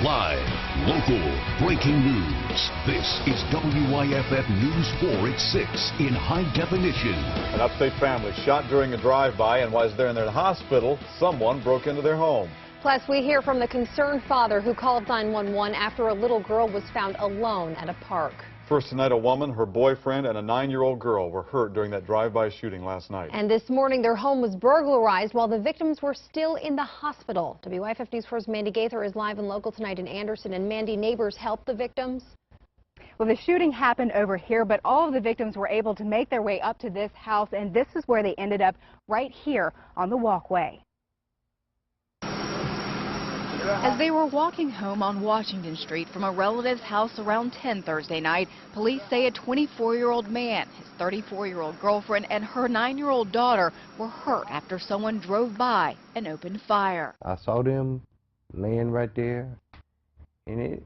Live, local, breaking news. This is WYFF News 4 at 6 in high definition. An upstate family shot during a drive-by, and while they're in their hospital, someone broke into their home. Plus, we hear from the concerned father who called 911 after a little girl was found alone at a park. First tonight, a woman, her boyfriend, and a 9-year-old girl were hurt during that drive-by shooting last night. And this morning, their home was burglarized while the victims were still in the hospital. WYFF News 4's Mandy Gaither is live and local tonight in Anderson. And Mandy, neighbors helped the victims? Well, the shooting happened over here, but all of the victims were able to make their way up to this house, and this is where they ended up, right here on the walkway. As they were walking home on Washington Street from a relative's house around 10 Thursday night, police say a 24-year-old man, his 34-year-old girlfriend, and her 9-year-old daughter were hurt after someone drove by and opened fire. I saw them laying right there, and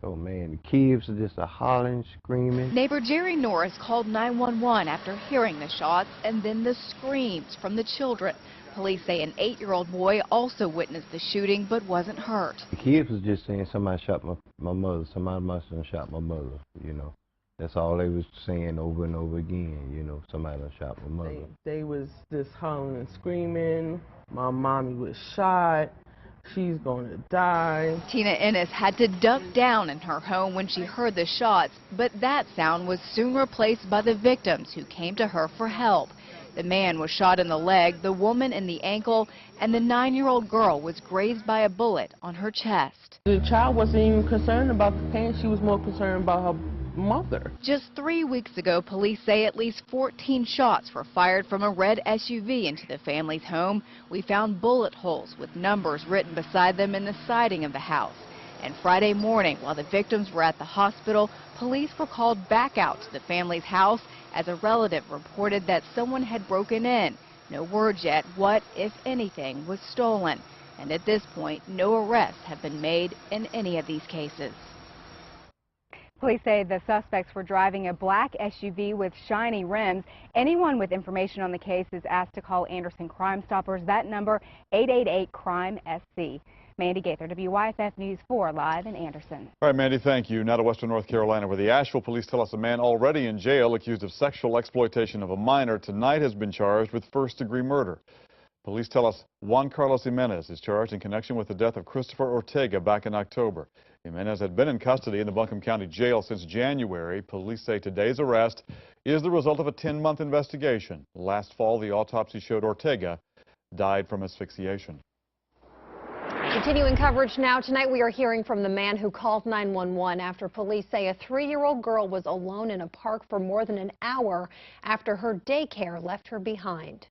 oh man, the kids are just hollering, screaming. Neighbor Jerry Norris called 911 after hearing the shots and then the screams from the children. Police say an 8-year-old boy also witnessed the shooting but wasn't hurt. The kids was just saying somebody shot my mother, somebody must have shot my mother, you know. That's all they was saying over and over again, you know, somebody done shot my mother. They was just hollering and screaming. My mommy was shot. She's going to die. Tina Ennis had to duck down in her home when she heard the shots, but that sound was soon replaced by the victims who came to her for help. The man was shot in the leg, the woman in the ankle, and the 9-year-old girl was grazed by a bullet on her chest. The child wasn't even concerned about the pain. She was more concerned about her mother. Just 3 weeks ago, police say at least 14 shots were fired from a red SUV into the family's home. We found bullet holes with numbers written beside them in the siding of the house. And Friday morning, while the victims were at the hospital, police were called back out to the family's house as a relative reported that someone had broken in. No word yet what, if anything, was stolen. And at this point, no arrests have been made in any of these cases. Police say the suspects were driving a black SUV with shiny rims. Anyone with information on the case is asked to call Anderson Crime Stoppers. That number, 888-CRIME-SC. Mandy Gaither, WYFF News 4, live in Anderson. All right, Mandy, thank you. Now to Western North Carolina, where the Asheville police tell us a man already in jail accused of sexual exploitation of a minor tonight has been charged with first-degree murder. Police tell us Juan Carlos Jimenez is charged in connection with the death of Christopher Ortega back in October. Jimenez had been in custody in the Buncombe County Jail since January. Police say today's arrest is the result of a 10-month investigation. Last fall, the autopsy showed Ortega died from asphyxiation. Continuing coverage now. Tonight we are hearing from the man who called 911 after police say a 3-year-old girl was alone in a park for more than an hour after her daycare left her behind.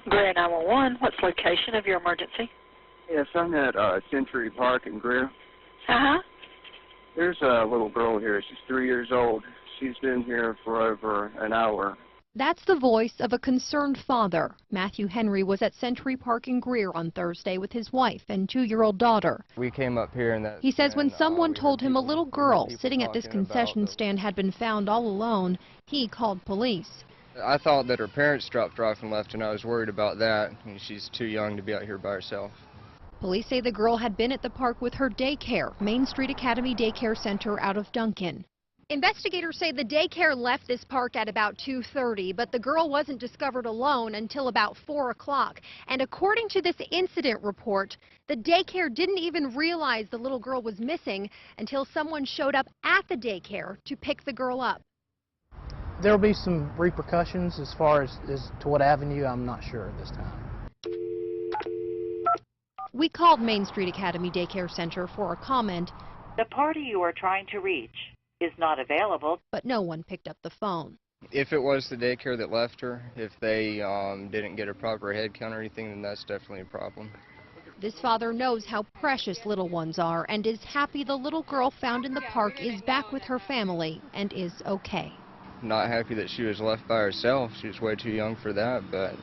Greer 911, what's the location of your emergency? Yes, I'm at Century Park in Greer. Uh-huh. There's a little girl here. She's 3 years old. She's been here for over an hour. That's the voice of a concerned father. Matthew Henry was at Century Park in Greer on Thursday with his wife and 2-year-old daughter. We came up here and he says when someone told him a little girl sitting at this concession stand had been found all alone, he called police. I thought that her parents dropped her off and left, and I was worried about that. She's too young to be out here by herself. Police say the girl had been at the park with her daycare, Main Street Academy Daycare Center out of Duncan. Investigators say the daycare left this park at about 2:30, but the girl wasn't discovered alone until about 4 o'clock. And according to this incident report, the daycare didn't even realize the little girl was missing until someone showed up at the daycare to pick the girl up. There will be some repercussions as far as to what avenue. I'm not sure at this time. We called Main Street Academy Daycare Center for a comment. The party you are trying to reach is not available. But no one picked up the phone. If it was the daycare that left her, if they didn't get a proper head count or anything, then that's definitely a problem. This father knows how precious little ones are and is happy the little girl found in the park is back with her family and is okay. Not happy that she was left by herself. She was way too young for that, but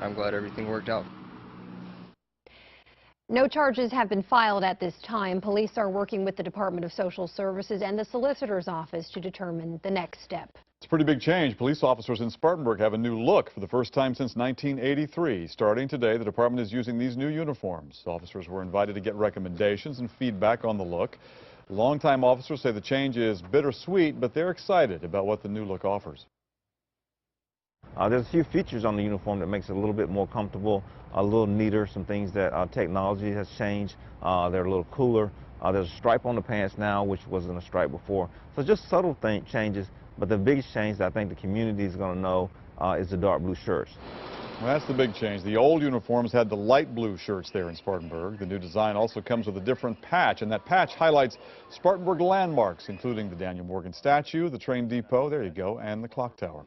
I'm glad everything worked out. No charges have been filed at this time. Police are working with the Department of Social Services and the Solicitor's Office to determine the next step. It's a pretty big change. Police officers in Spartanburg have a new look for the first time since 1983. Starting today, the department is using these new uniforms. Officers were invited to get recommendations and feedback on the look. Longtime officers say the change is bittersweet, but they're excited about what the new look offers. There's a few features on the uniform that makes it a little bit more comfortable, a little neater, some things that technology has changed. They're a little cooler. There's a stripe on the pants now, which wasn't a stripe before. So just subtle changes, but the biggest change that I think the community is going to know is the dark blue shirts. Well, that's the big change. The old uniforms had the light blue shirts there in Spartanburg. The new design also comes with a different patch, and that patch highlights Spartanburg landmarks, including the Daniel Morgan statue, the train depot, there you go, and the clock tower.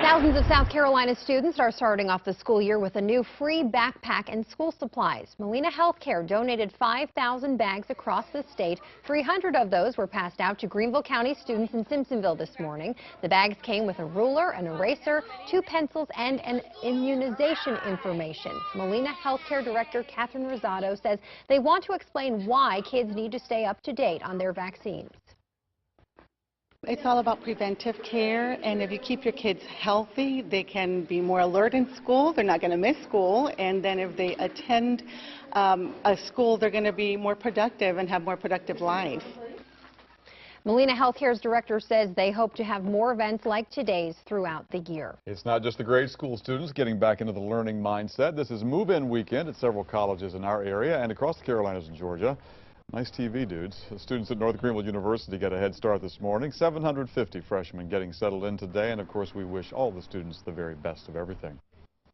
Thousands of South Carolina students are starting off the school year with a new free backpack and school supplies. Molina Healthcare donated 5,000 bags across the state. 300 of those were passed out to Greenville County students in Simpsonville this morning. The bags came with a ruler, an eraser, 2 pencils, and an immunization information. Molina Healthcare Director Catherine Rosado says they want to explain why kids need to stay up to date on their vaccines. It's all about preventive care, and if you keep your kids healthy, they can be more alert in school. They're not going to miss school, and then if they attend a school, they're going to be more productive and have more productive life. Molina Healthcare's director says they hope to have more events like today's throughout the year. It's not just the grade school students getting back into the learning mindset. This is move-in weekend at several colleges in our area and across the Carolinas and Georgia. Nice TV, dudes. Students at North Greenville University get a head start this morning. 750 freshmen getting settled in today, and of course we wish all the students the very best of everything.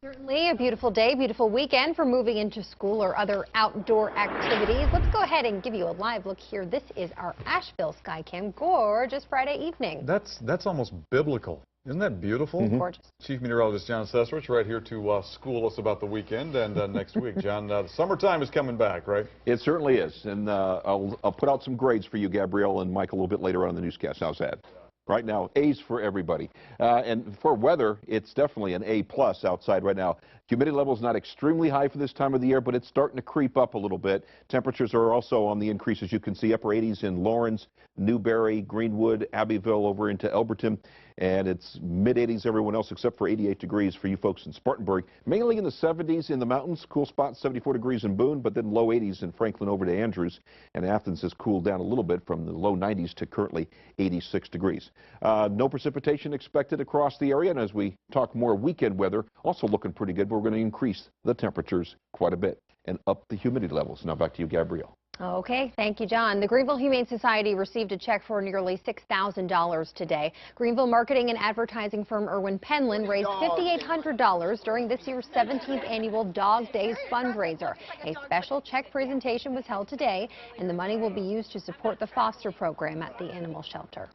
Certainly a beautiful day, beautiful weekend for moving into school or other outdoor activities. Let's go ahead and give you a live look here. This is our Asheville Skycam. Gorgeous Friday evening. That's almost biblical. Isn't that beautiful? Gorgeous. Chief Meteorologist John Sesrich right here to school us about the weekend and next week. John, the summertime is coming back, right? It certainly is. And I'll put out some grades for you, Gabrielle and Mike, a little bit later on in the newscast. How's that? Right now, A's for everybody. And for weather, it's definitely an A+ outside right now. Humidity level is not extremely high for this time of the year, but it's starting to creep up a little bit. Temperatures are also on the increase, as you can see, upper 80s in Lawrence, Newberry, Greenwood, Abbeville, over into Elberton. And it's mid-80s everywhere else except for 88 degrees for you folks in Spartanburg. Mainly in the 70s in the mountains, cool spots, 74 degrees in Boone, but then low 80s in Franklin over to Andrews. And Athens has cooled down a little bit from the low 90s to currently 86 degrees. No precipitation expected across the area. And as we talk more weekend weather, also looking pretty good, but we're going to increase the temperatures quite a bit and up the humidity levels. Now back to you, Gabrielle. Okay, thank you, John. The Greenville Humane Society received a check for nearly $6,000 today. Greenville marketing and advertising firm Irwin Penland raised $5,800 during this year's 17th annual Dog Days fundraiser. A special check presentation was held today, and the money will be used to support the foster program at the animal shelter.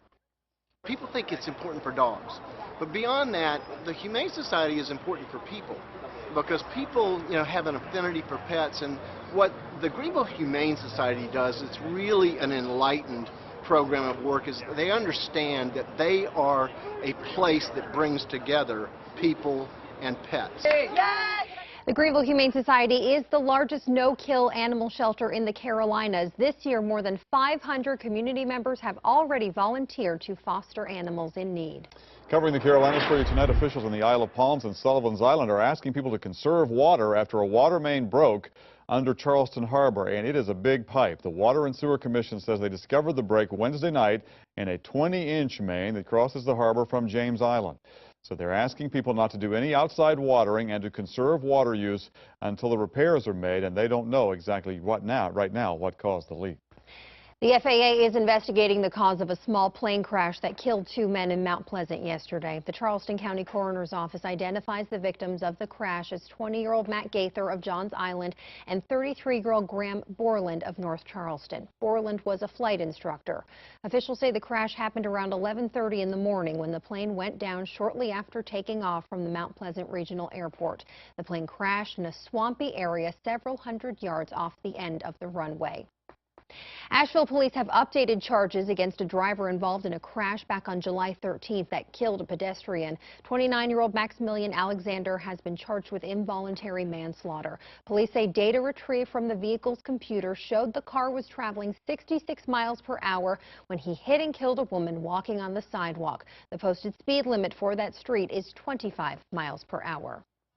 People think it's important for dogs, but beyond that, the Humane Society is important for people, because people, have an affinity for pets, and what the Greenville Humane Society does, it's really an enlightened program of work, is they understand that they are a place that brings together people and pets. The Greenville Humane Society is the largest no-kill animal shelter in the Carolinas. This year, more than 500 community members have already volunteered to foster animals in need. Covering the Carolinas for you tonight, officials in the Isle of Palms and Sullivan's Island are asking people to conserve water after a water main broke under Charleston Harbor, and it is a big pipe. The Water and Sewer Commission says they discovered the break Wednesday night in a 20-inch main that crosses the harbor from James Island. So they're asking people not to do any outside watering and to conserve water use until the repairs are made, and they don't know exactly right now what caused the leak. The FAA is investigating the cause of a small plane crash that killed 2 men in Mount Pleasant yesterday. The Charleston County Coroner's Office identifies the victims of the crash as 20-year-old Matt Gaither of Johns Island and 33-year-old Graham Borland of North Charleston. Borland was a flight instructor. Officials say the crash happened around 11:30 in the morning when the plane went down shortly after taking off from the Mount Pleasant Regional Airport. The plane crashed in a swampy area several hundred yards off the end of the runway. Asheville police have updated charges against a driver involved in a crash back on July 13th that killed a pedestrian. 29-year-old Maximilian Alexander has been charged with involuntary manslaughter. Police say data retrieved from the vehicle's computer showed the car was traveling 66 miles per hour when he hit and killed a woman walking on the sidewalk. The posted speed limit for that street is 25 miles per hour.